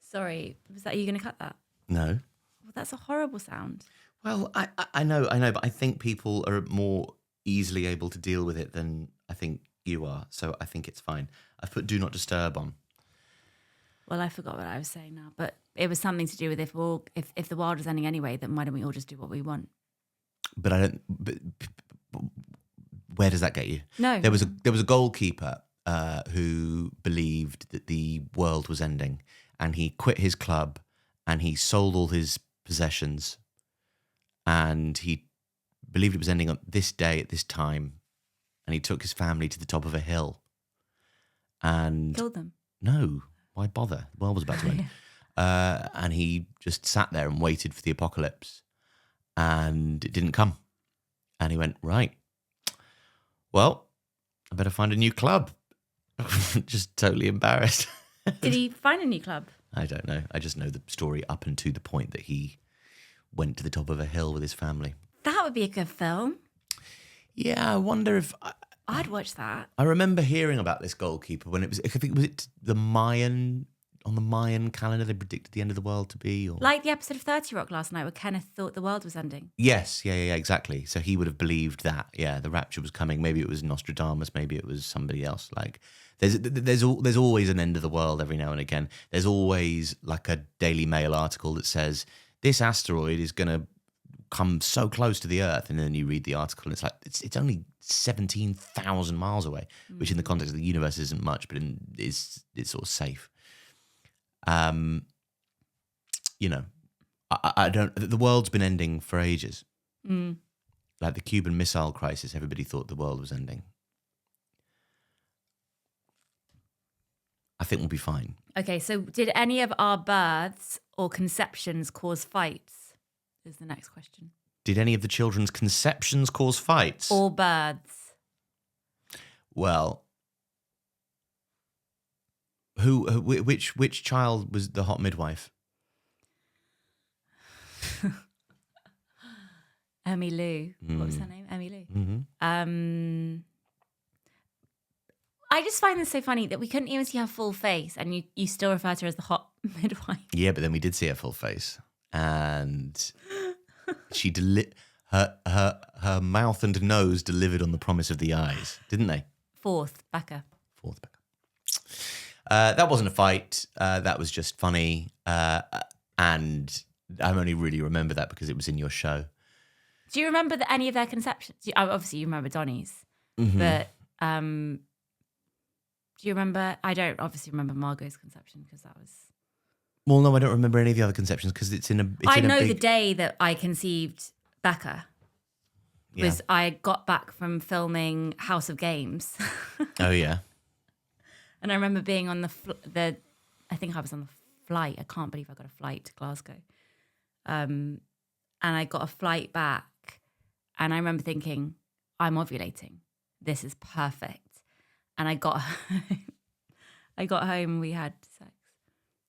Sorry, was that you going to cut that? No. Well, that's a horrible sound. Well, I know, but I think people are more easily able to deal with it than I think you are. So I think it's fine. I've put Do Not Disturb on. Well, I forgot what I was saying now, but it was something to do with if the world is ending anyway, then why don't we all just do what we want? But I don't. But where does that get you? No, there was a goalkeeper who believed that the world was ending, and he quit his club, and he sold all his possessions, and he believed it was ending on this day at this time, and he took his family to the top of a hill, and killed them. No, why bother? The world was about to end. And he just sat there and waited for the apocalypse, and it didn't come. And he went, right, well, I better find a new club. Just totally embarrassed. Did he find a new club? I don't know. I just know the story up and to the point that he went to the top of a hill with his family. That would be a good film. Yeah, I wonder if... I'd watch that. I remember hearing about this goalkeeper when it was... I think, was it the Mayan... On the Mayan calendar, they predicted the end of the world to be... Or... Like the episode of 30 Rock last night where Kenneth thought the world was ending. Yes, yeah, exactly. So he would have believed that, yeah, the rapture was coming. Maybe it was Nostradamus, maybe it was somebody else. Like, there's always an end of the world every now and again. There's always like a Daily Mail article that says, this asteroid is going to come so close to the Earth. And then you read the article and it's like, it's only 17,000 miles away, which in the context of the universe isn't much, but it's sort of safe. You know, I don't. The world's been ending for ages. Like the Cuban Missile Crisis, everybody thought the world was ending. I think we'll be fine. Okay, so did any of our births or conceptions cause fights? Is the next question. Did any of the children's conceptions cause fights? Or births? Well, which child was the hot midwife? Emmy Lou. What was her name? Emmy Lou. Mm-hmm. I just find this so funny that we couldn't even see her full face, and you still refer to her as the hot midwife. Yeah, but then we did see her full face, and she her mouth and nose delivered on the promise of the eyes, didn't they? Fourth, Becca. That wasn't a fight. That was just funny, and I only really remember that because it was in your show. Do you remember any of their conceptions? Obviously, you remember Donnie's, Mm-hmm. but do you remember? I don't obviously remember Margot's conception because that was. Well, no, I don't remember any of the other conceptions because it's in a. I know the day that I conceived Becca. Was I got back from filming House of Games. Oh yeah. And I remember being on I think I was on the flight. I can't believe I got a flight to Glasgow. And I got a flight back, and I remember thinking, I'm ovulating. This is perfect. And I got home and we had sex.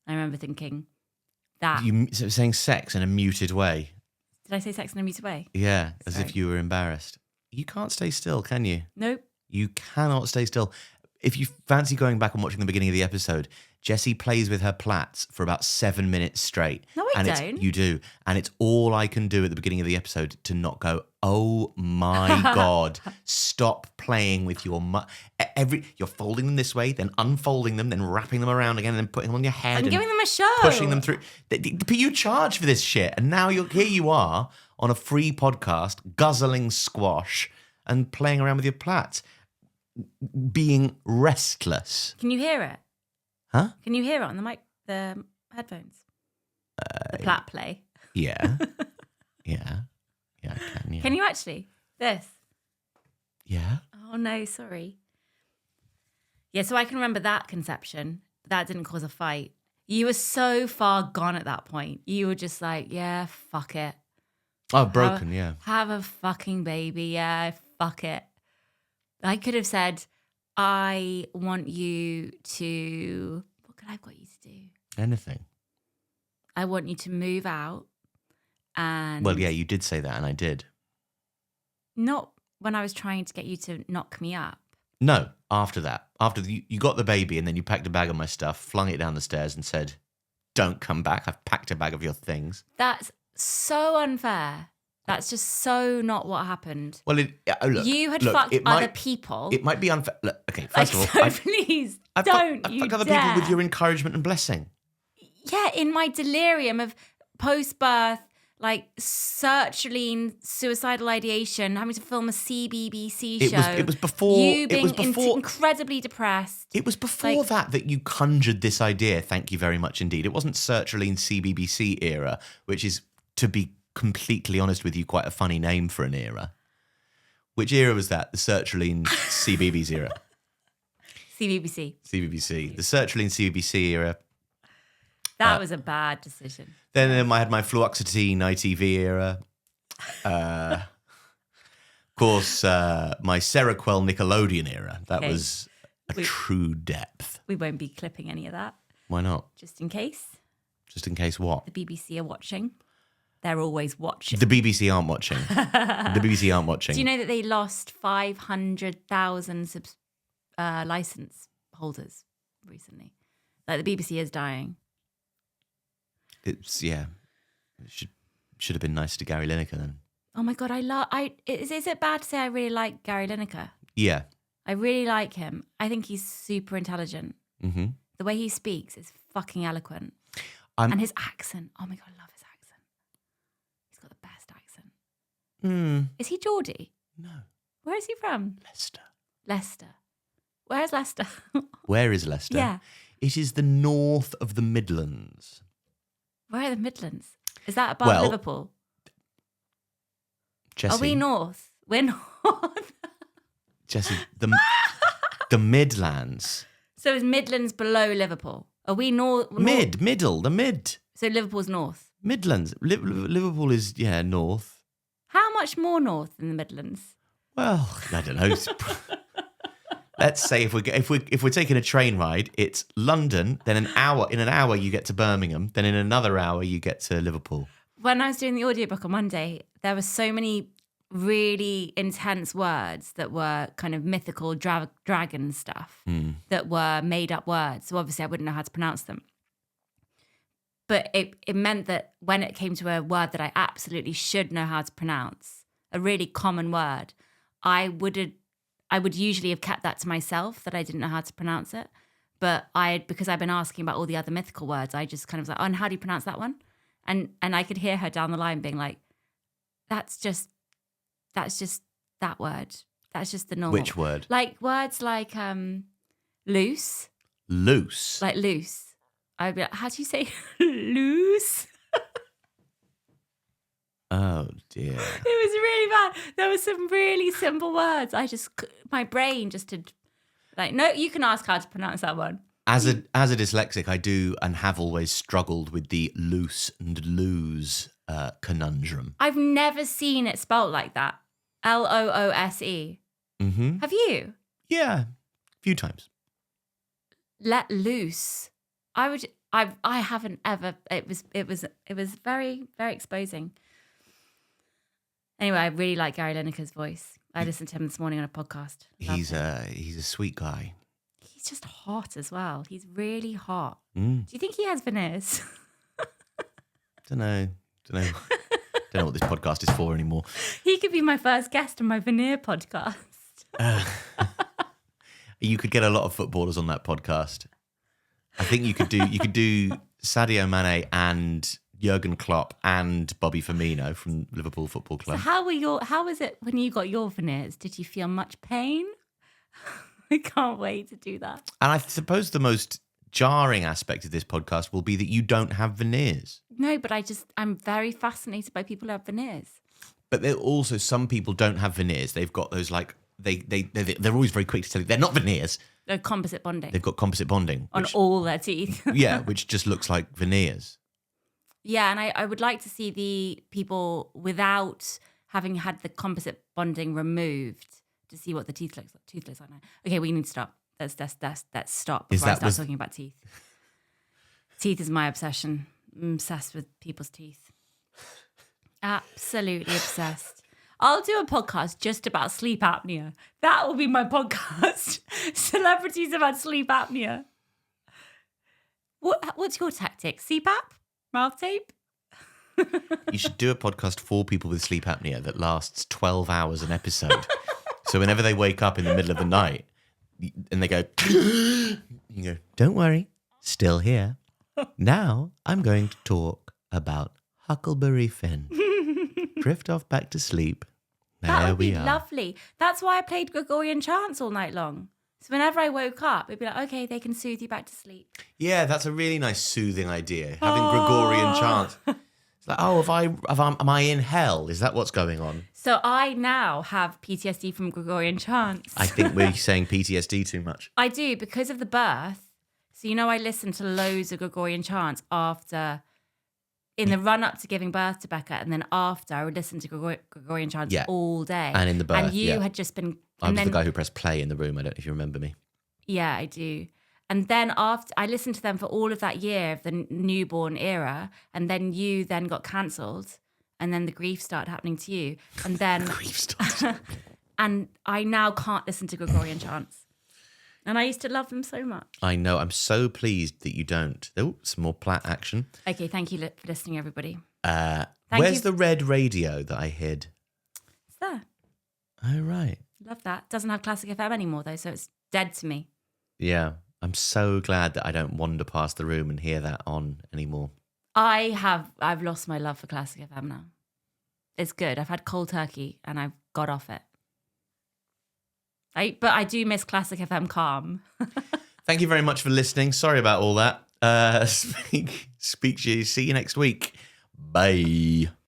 I remember thinking that. You saying sex in a muted way. Did I say sex in a muted way? Yeah, as Sorry. if you were embarrassed. You can't stay still, can you? Nope. You cannot stay still. If you fancy going back and watching the beginning of the episode, Jessie plays with her plaits for about 7 minutes straight. No, I don't. You do. And it's all I can do at the beginning of the episode to not go, oh my God, stop playing with your... You're folding them this way, then unfolding them, then wrapping them around again, and then putting them on your head. I'm and giving them a show. Pushing them through. But you charge for this shit. And now here you are on a free podcast, guzzling squash and playing around with your plaits. Being restless. Can you hear it? Huh? Can you hear it on the headphones? The plat play. Yeah. Yeah. Yeah, I can. Yeah. Can you actually? This. Yeah. Oh no, sorry. Yeah, so I can remember that conception. That didn't cause a fight. You were so far gone at that point. You were just like, yeah, fuck it. Oh, broken, yeah. Have a fucking baby. Yeah, fuck it. I could have said, I want you to... What could I have got you to do? Anything. I want you to move out and... Well, yeah, you did say that, and I did. Not when I was trying to get you to knock me up. No, after that. After you got the baby, and then you packed a bag of my stuff, flung it down the stairs, and said, don't come back. I've packed a bag of your things. That's so unfair. That's just so not what happened. Well, look, you had fucked other people. It might be unfair. Look, okay, first of all, please I've don't fucked other people with your encouragement and blessing. Yeah, in my delirium of post-birth, like sertraline, suicidal ideation, having to film a CBBC show. It was before. You being incredibly depressed. It was before that you conjured this idea. Thank you very much indeed. It wasn't sertraline CBBC era, which is, to be completely honest with you, quite a funny name for an era. Which era was that? The sertraline CBBC era. CBBC. The sertraline CBBC era. That was a bad decision. Then I had my fluoxetine ITV era. Of course, my Seroquel Nickelodeon era. That was a true depth. We won't be clipping any of that. Why not? Just in case. Just in case what? The BBC are watching. They're always watching. The BBC aren't watching. The BBC aren't watching. Do you know that they lost 500,000 license holders recently? Like the BBC is dying. It should have been nice to Gary Lineker then. Oh my God, is it bad to say I really like Gary Lineker? Yeah. I really like him. I think he's super intelligent. Mm-hmm. The way he speaks is fucking eloquent. And his accent. Oh my God, I love his accent. He's got the best accent. Is he Geordie? No. Where is he from? Leicester. Where's Leicester? Where is Leicester? Yeah. It is the north of the Midlands. Where are the Midlands? Is that above Liverpool? Jessie. Are we north? We're north. Jessie, the Midlands. So is Midlands below Liverpool? Are we north? The mid. So Liverpool's north. Midlands. Liverpool is, north. much more north than the Midlands? Well, I don't know. Let's say if we're taking a train ride, it's London, then in an hour you get to Birmingham, then in another hour you get to Liverpool. When I was doing the audiobook on Monday, there were so many really intense words that were kind of mythical dragon stuff that were made up words. So obviously I wouldn't know how to pronounce them. But it meant that when it came to a word that I absolutely should know how to pronounce, a really common word, I would usually have kept that to myself, that I didn't know how to pronounce it. But because I've been asking about all the other mythical words, I just kind of was like, oh, and how do you pronounce that one? And I could hear her down the line being like, that's just that word. That's just the normal. Which word? Like words like loose. Loose. Like loose. I'd be like, how do you say loose? Oh dear. It was really bad. There were some really simple words. My brain just did like, no, you can ask how to pronounce that one. As a dyslexic, I do and have always struggled with the loose and lose conundrum. I've never seen it spelt like that. Loose. Mm-hmm. Have you? Yeah, a few times. Let loose. I haven't ever. It was very, very exposing. Anyway, I really like Gary Lineker's voice. I listened to him this morning on a podcast. He's a sweet guy. He's just hot as well. He's really hot. Mm. Do you think he has veneers? Don't know what this podcast is for anymore. He could be my first guest on my veneer podcast. You could get a lot of footballers on that podcast. I think you could do Sadio Mane and Jurgen Klopp and Bobby Firmino from Liverpool Football Club. So how was it when you got your veneers? Did you feel much pain? I can't wait to do that. And I suppose the most jarring aspect of this podcast will be that you don't have veneers. No, but I'm very fascinated by people who have veneers. But there also some people don't have veneers. They've got those like they're always very quick to tell you they're not veneers. They're composite bonding. They've got composite bonding on all their teeth. Yeah, which just looks like veneers. Yeah, and I would like to see the people without having had the composite bonding removed to see what the teeth looks like now. Okay, we need to stop. Let's stop before I start talking about teeth. Teeth is my obsession. I'm obsessed with people's teeth. Absolutely obsessed. I'll do a podcast just about sleep apnea. That will be my podcast. Celebrities about sleep apnea. What's your tactic? CPAP? Mouth tape? You should do a podcast for people with sleep apnea that lasts 12 hours an episode. So whenever they wake up in the middle of the night and they go, you go, don't worry, still here. Now I'm going to talk about Huckleberry Finn. Drift off back to sleep. That would be lovely. That's why I played Gregorian chants all night long. So whenever I woke up, it'd be like, okay, they can soothe you back to sleep. Yeah, that's a really nice soothing idea. Having Gregorian chants. It's like, oh, am I in hell? Is that what's going on? So I now have PTSD from Gregorian chants. I think we're saying PTSD too much. I do, because of the birth. So, I listened to loads of Gregorian chants in the run-up to giving birth to Becca, and then after, I would listen to Gregorian chants all day. And in the birth, and you had just been... I was the guy who pressed play in the room. I don't know if you remember me. Yeah, I do. And then after, I listened to them for all of that year of the newborn era, and then you then got cancelled, and then the grief started happening to you. And then... Grief started. And I now can't listen to Gregorian chants. And I used to love them so much. I know. I'm so pleased that you don't. Oh, some more Platt action. Okay, thank you for listening, everybody. Where's the red radio that I hid? It's there. Oh, right. Love that. Doesn't have Classic FM anymore, though, so it's dead to me. Yeah. I'm so glad that I don't wander past the room and hear that on anymore. I've lost my love for Classic FM now. It's good. I've had cold turkey and I've got off it. But I do miss Classic FM calm. Thank you very much for listening. Sorry about all that. Speak to you. See you next week. Bye.